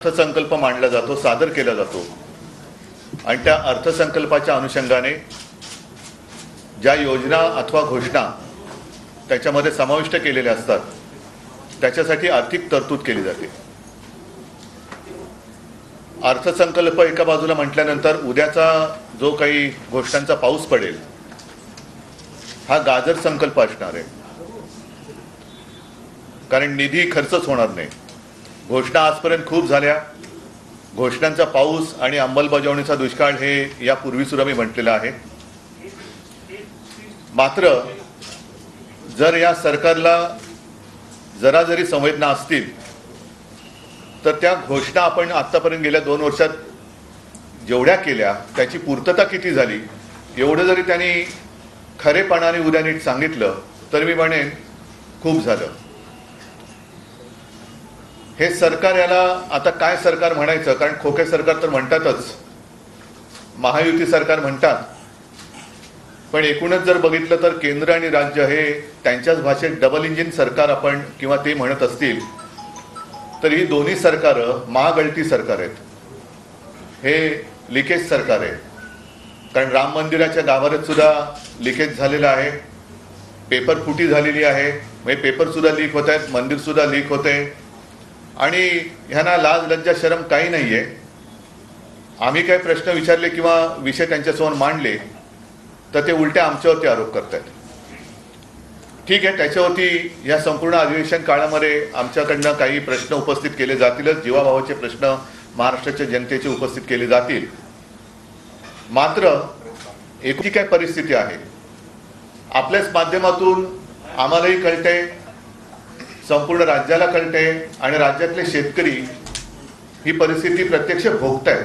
अर्थसंकल्प मांडला जातो, सादर केला जातो आणि त्या अर्थसंकल्पाच्या अनुषंगाने ज्या योजना अथवा घोषणा त्याच्यामध्ये समाविष्ट केलेल्या असतात त्याच्यासाठी आर्थिक तरतूद केली जाते। अर्थसंकल्प एका बाजूला म्हटल्यानंतर उद्याचा जो काही घोषणांचा पाऊस पडेल हा गाजर संकल्प असणार आहे, कारण निधी खर्चच होणार नाही। घोषणा आजपर्यंत खूप झाल्या, घोषणांचा पाऊस आणि अंमलबजावणीचा दुष्काळ हे यापूर्वी सुद्धा मी म्हटलेलं आहे। मात्र जर या सरकारला जरा जरी संवेदना असतील तर त्या घोषणा आपण आतापर्यंत गेल्या 2 वर्षात जेवढ्या केल्या त्याची पूर्तता किती झाली एवढं जरी त्यांनी खरेपणाने उद्या नीट सांगितलं तर मी म्हणेन खूप झालं। हे सरकार, याला आता काय सरकार म्हणायचं, कारण खोके सरकार तर म्हणतातच, महायुती सरकार म्हणतात, पण एकूणच जर बघितलं तर केंद्र आणि राज्य हे त्यांच्याच भाषेत डबल इंजिन सरकार आपण किंवा ते म्हणत असतील तर ही दोन्ही सरकारं महागळती सरकार आहेत। हे लिकेज सरकार आहे, कारण राम मंदिराच्या गाभाऱ्यात सुद्धा लिकेज झालेलं आहे, पेपर फुटी झालेली आहे, म्हणजे पेपर सुद्धा लीक होत आहेत, मंदिर सुद्धा लीक होते आणि ह्यांना लाज लज्जा शरम काही नाहीये। आम्ही काही प्रश्न विचारले किंवा विषय त्यांच्यासमोर मांडले तर ते उलट्या आमच्यावरती आरोप करतात। ठीक आहे, त्याच्यावरती या संपूर्ण अधिवेशन काळामध्ये आमच्याकडनं काही प्रश्न उपस्थित केले जातीलच, जीवाभावाचे प्रश्न महाराष्ट्राच्या जनतेचे उपस्थित केले जातील। मात्र एकूण काय परिस्थिती आहे आपल्याच माध्यमातून आम्हालाही कळते, संपूर्ण राज्याला कळते आणि राज्यातले शेतकरी ही परिस्थिती प्रत्यक्ष भोगतायत।